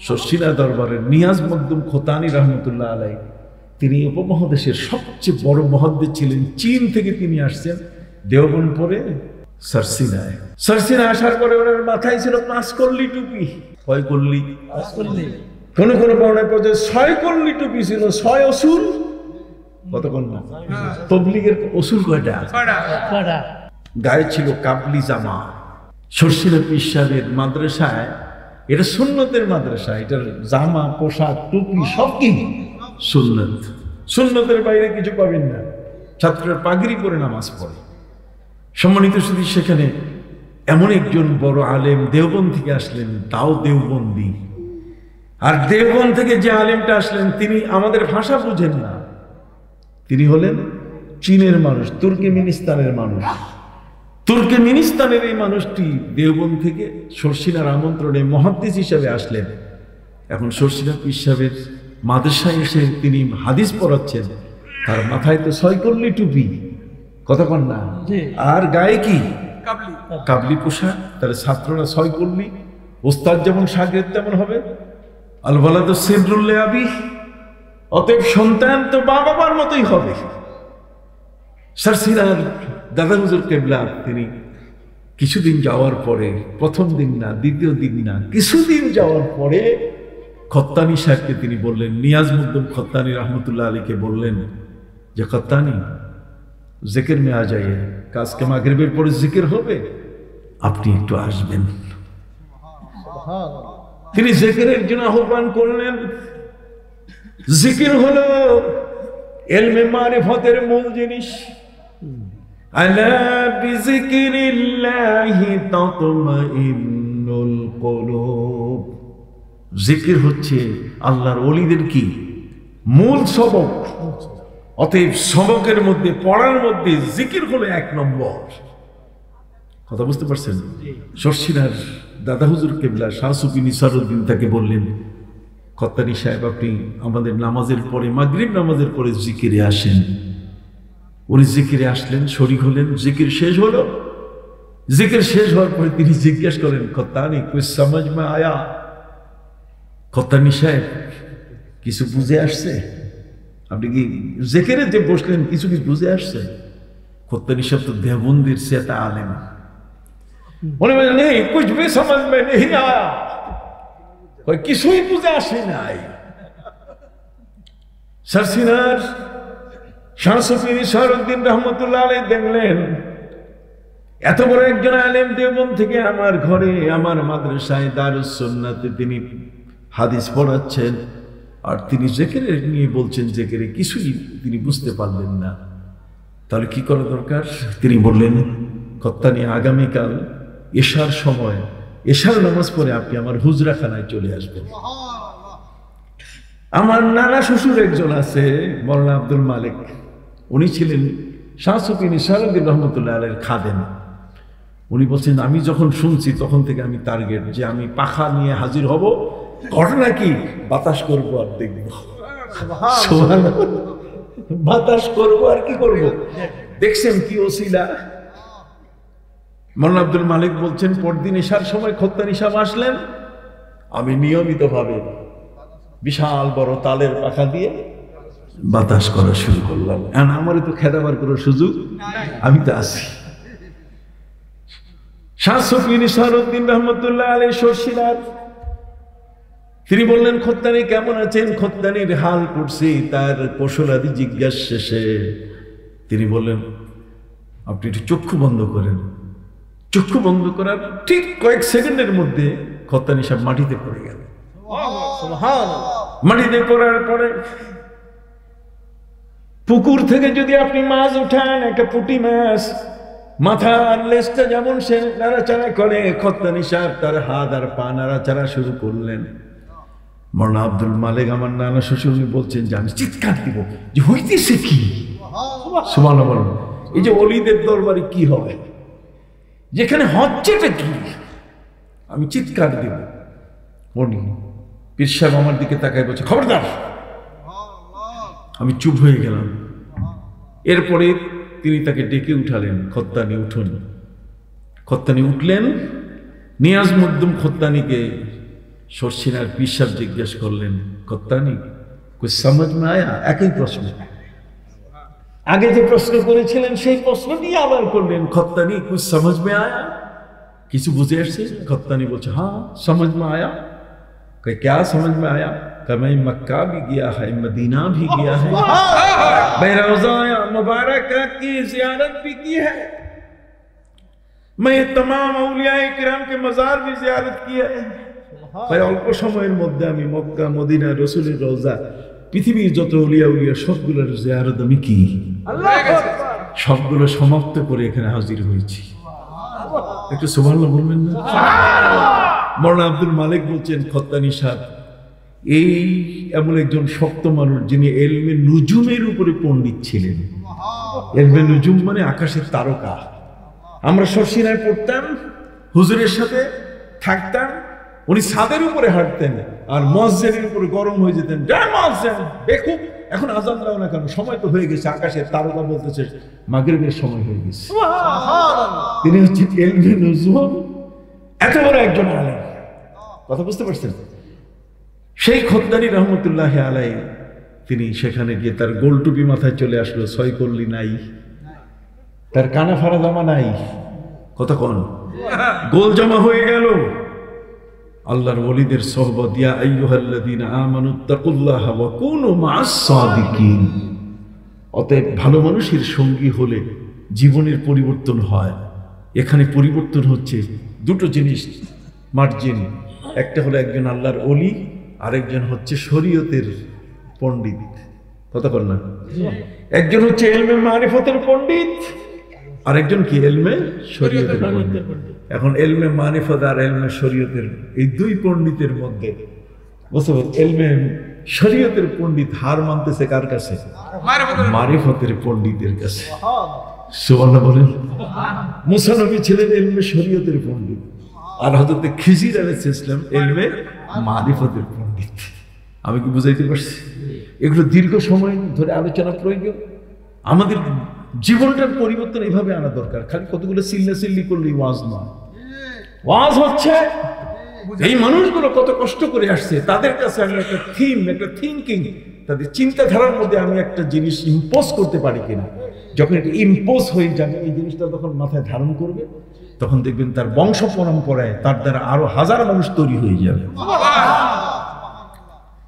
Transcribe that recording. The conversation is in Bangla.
শর্ষিনা দরবারের নিয়াজ মকদুম খোতানি রহমতুল্লাহ আলাই, তিনি উপমহাদেশের সবচেয়ে বড় মুহাদ্দিস ছিলেন। চীন থেকে তিনি আসছেন দেওবন্দ পরে সারসিনায়। সারসিনা আসার পরে ওনার মাথায় ছিল 5 কল্লি টুপি। কয় কল্লি? 5 কল্লি। কোন কোন বর্ণায় পড়ে 6 কল্লি টুপি ছিল। 6 অসুল কত কন্যা? তবলিগের অসুল কয়টা? 6টা। গায়ে ছিল কাবলি জামা। শর্ষিনা পীর সাহেবের মাদ্রাসায়, এটা সুন্নতের মাদ্রাসা, এটার জামা পোশাক টুপি সব কি সুন্নত। সুন্নতের বাইরে কিছু পাবেন না। ছাত্ররা পাগড়ি পরে নামাজ পড়ে। সম্মানিত শুধু সেখানে এমন একজন বড় আলেম দেওবন্দ থেকে আসলেন, তাও দেওবন্দি। আর দেওবন্দ থেকে যে আলেমটা আসলেন তিনি আমাদের ভাষা বুঝেন না। তিনি হলেন চীনের মানুষ, তুর্কমেনিস্তানের মানুষ। তুর্কমেনিস্তানের এই মানুষটি দেওবন্দ থেকে শর্ষিনার আমন্ত্রণে মুহাদ্দিস হিসাবে আসলেন। এখন শর্ষিনা পীর সাহেবের মাদ্রাসায় এসে তিনি হাদিস পড়াচ্ছেন। তার মাথায় তো 6 কল্লি টুপি, কতক্ষণ না, আর গায়ে কি কাবলি পোশাক। তাহলে ছাত্ররা 6 কল্লি। ওস্তাদ যেমন শাগির্দ তেমন হবে। আল ওয়ালাদু সিররুল আবি, অতএব সন্তান তো বাবার মতোই হবে। শর্ষিনার দাদা হুজুর কেবলা তিনি কিছুদিন যাওয়ার পরে, প্রথম দিন না, দ্বিতীয় দিন না, কিছুদিন যাওয়ার পরে খত্তানি সাহেবকে তিনি বললেন, নিয়াজ মকদুম খত্তানি রহমতুল্লাহ আলীকে বললেন যে খত্তানি জিকির মে আ যাইয়ে, আজকে মাগরিবের পরে জিকির হবে, আপনি একটু আসবেন। তিনি জিকিরের জন্য আহ্বান করলেন। জিকির হলো ইলমে মারিফতের মূল জিনিস। আলা বিযিকরিল্লাহি তাতমাইন্নুল কুলুব। জিকির হচ্ছে আল্লাহর ওলিদের কি মূল সবক। অতএব সবকের মধ্যে, পড়ার মধ্যে জিকির হলো 1 নম্বর। কথা বুঝতে পারছেন? শর্ষিনার দাদা হুজুর কেবলা শাহ সুফি নিসারউদ্দিন তাকে বললেন, খত্তানি সাহেব আপনি আমাদের নামাজের পরে, মাগরিব নামাজের পরে জিকিরে আসেন। উনি জিকিরে আসলেন, শরীক হলেন। জিকির শেষ হলো। জিকির শেষ হওয়ার পরে তিনি জিজ্ঞেস করেন, খত্তানি কুছ সমঝ মে আয়া? খত্তানি সাহেব কিছু বুঝে আসছে? আপনি কি জিকিরে যে বসলেন কিছু কি বুঝে আসছে? খত্তানি সাহেব তো দেওবন্দের সেটা আলেম। উনি বললেন, নেই কুছ ভি সমঝ মে নেহি আয়া, কিছুই বুঝে আসে নাই। শর্ষিনার শাহ সুফি নিসারউদ্দিন রহমতুল্লাহ আলাইহি দেখলেন এত বড় একজন আলেম দেওবন্দ থেকে আমার ঘরে, আমার মাদ্রাসায় দারুস সুন্নাতে তিনি হাদিস পড়াচ্ছেন, আর তিনি জিকিরের নিয়ে বলছেন, জিকিরে কিছুই তিনি বুঝতে পারলেন না। তাহলে কি করা দরকার? তিনি বললেন, খত্তানি আগামীকাল এশার সময়, এশার নামাজ পড়ে আপনি আমার হুজরাখানায় চলে আসবেন। আমার নানা শ্বশুর একজন আছে, মওলানা আব্দুল মালিক, উনি ছিলেন শাহ সুফি নিসারউদ্দিন রহমতুল্লাহ আলাইহির খাদেম। উনি বলছেন, আমি যখন শুনছি তখন থেকে আমি টার্গেট যে আমি পাখা নিয়ে হাজির হব। ঘটনা কি? বাতাস করবো আর দেখবো। বাতাস করবো আর কি করবো। দেখছেন কি ওসিলা। মওলানা আব্দুল মালিক বলছেন, পরদিন এশার সময় খত্তানি সাহেব আসলেন। আমি নিয়মিত ভাবে বিশাল বড় তালের পাখা দিয়ে বাতাস করা শুরু করলাম। আমারই তো খেদাবার কোনো সুযোগ, আমি তো আছি। শাহ সুফি নিসারউদ্দিন রহমতুল্লাহ আলাইহি শর্ষিনার, তিনি বললেন, খত্তানি কেমন আছেন? খত্তানির হাল করছি তার কৌশলাদি জিজ্ঞাসা শেষে তিনি বললেন, আপনি একটু চক্ষু বন্ধ করেন। চক্ষু বন্ধ করার ঠিক কয়েক সেকেন্ডের মধ্যে খত্তানি সাহেব মাটিতে পড়ে গেল। মাটিতে পড়ার পরে পুকুর থেকে যদি আপনি মাছ উঠান, একটা পুঁটি মাছ, মাথার লেজটা যেমন সে নাড়াচাড়া করে, খত্তানি সাহেব তার হাত আর পা নাড়াচাড়া শুরু করলেন। মওলানা আব্দুল মালিক, আমার নানা শ্বশুর, বলছেন যে আমি চিৎকার দিব যে হইতেছে কি। সুবহানাল্লাহ। এই যে ওলিদের দরবারে কি হবে, যেখানে হচ্ছেটা কি, আমি চিৎকার দিব। মনি পীর সাহেব আমার দিকে তাকায় বলছে, খবরদার। আমি চুপ হয়ে গেলাম। এরপরে তিনি তাকে ডেকে উঠালেন, খত্তানি উঠুন। খত্তানি উঠলেন। নিয়াজ মকদুম খত্তানিকে শর্ষিনার পীর সাহেব জিজ্ঞেস করলেন, কত্তানি কুছ সমঝ মে আয়া? একই প্রশ্ন, আগে যে প্রশ্ন করেছিলেন সেই প্রশ্ন নিয়ে আবার করলেন, কত্তানি কুছ সমঝ মে আয়া? কিছু বুঝে আসছে? কত্তানি বলছে, হ্যাঁ সমঝ মে আয়া। क्या समझ में आया? कि मैं मक्का भी गया है, मदीना भी गया है, मैं रोज़ा मुबारक की ज़ियारत भी की है, मैं तमाम औलिया किराम के मज़ार भी ज़ियारत किया है। भाई অল্প সময়ের মধ্যে আমি মক্কা, মদিনা, রাসূলের রওজা, পৃথিবীর যত আউলিয়া সবগুলোর জিয়ারত আমি কি সবগুলো সমাপ্ত করে এখানে হাজির হয়েছি। একটু সুবহানাল্লাহ বলবেন না? মওলানা আব্দুল মালিক বলছেন, খত্তানি সাহেব এই এমন একজন শক্ত মানুষ যিনি এলমে নুজুমের উপরে পণ্ডিত ছিলেন। এলমে নুজুম মানে আকাশের তারকা। আমরা শর্ষিনায় পড়তাম, হুজুরের সাথে থাকতাম, উনি ছাদের উপরে হাঁটতেন আর মসজিদের উপরে গরম হয়ে যেতেন, বেকুব এখন আজান দাও না কেন, সময় তো হয়ে গেছে, আকাশের তারকা বলতেছে মাগরিবের সময় হয়ে গেছে। তিনি হচ্ছেন এলমে নুজুম, এত বড় একজন আলেম। কথা বুঝতে পারছেন? সেই খোদ্দানি রহমতুল্লাহ আলাই তিনি সেখানে গিয়ে তার গোল টুপি মাথায় চলে আসলো, ছয়কল্লি নাই, তার কানা ফাড়া জামা নাই, কতক্ষণ গোল জামা হয়ে গেল। আল্লাহর ওলিদের সোহবত, ইয়া আইয়ুহাল্লাযীনা আমানুত্তাকুল্লাহা ওয়া কুনু মা'আস সাদিকিন। অতএব ভালো মানুষের সঙ্গী হলে জীবনের পরিবর্তন হয়। এখানে পরিবর্তন হচ্ছে দুটো জিনিস মার্জিন, একটা হলো একজন আল্লাহর ওলি, আরেকজন হচ্ছে শরীয়তের পণ্ডিত। কথা বল না? একজন হচ্ছে ইলমে মারিফতের পণ্ডিত, আরেকজন কি ইলমে শরীয়তের পণ্ডিত। এখন ইলমে মারিফত আর ইলমে শরীয়তের এই দুই পণ্ডিতের মধ্যে বুঝতে পারছেন, ইলমে শরীয়তের পণ্ডিত হার মানতেছে কার কাছে? মারিফতের পণ্ডিতের কাছে। সুবহানাল্লাহ বলেন। মুসা নবী ছিলেন ইলমে শরীয়তের পণ্ডিত, আর হযরত খিজির আলাইহিস সালাম ইলমে মারিফতের পণ্ডিত। আমি কি বুঝাইতে পারছি? এগুলো দীর্ঘ সময় ধরে আলোচনা প্রয়োজন। আমাদের জীবনটার পরিবর্তন এইভাবে আনা দরকার। খালি কতগুলো চিল্লাচিল্লি করলেই ওয়াজ নয়। ওয়াজ হচ্ছে এই মানুষগুলো কত কষ্ট করে আসছে, তাদের কাছে আমি একটা থিম, একটা থিঙ্কিং, তাদের চিন্তাধারার মধ্যে আমি একটা জিনিস ইম্পোজ করতে পারি কিনা। যখন এটা ইম্পোজ হয়ে যাবে, এই জিনিসটা যখন মাথায় ধারণ করবে, তখন দেখবেন তার বংশ পরম্পরায় তার দ্বারা আরো হাজার মানুষ তৈরি হয়ে যাবে।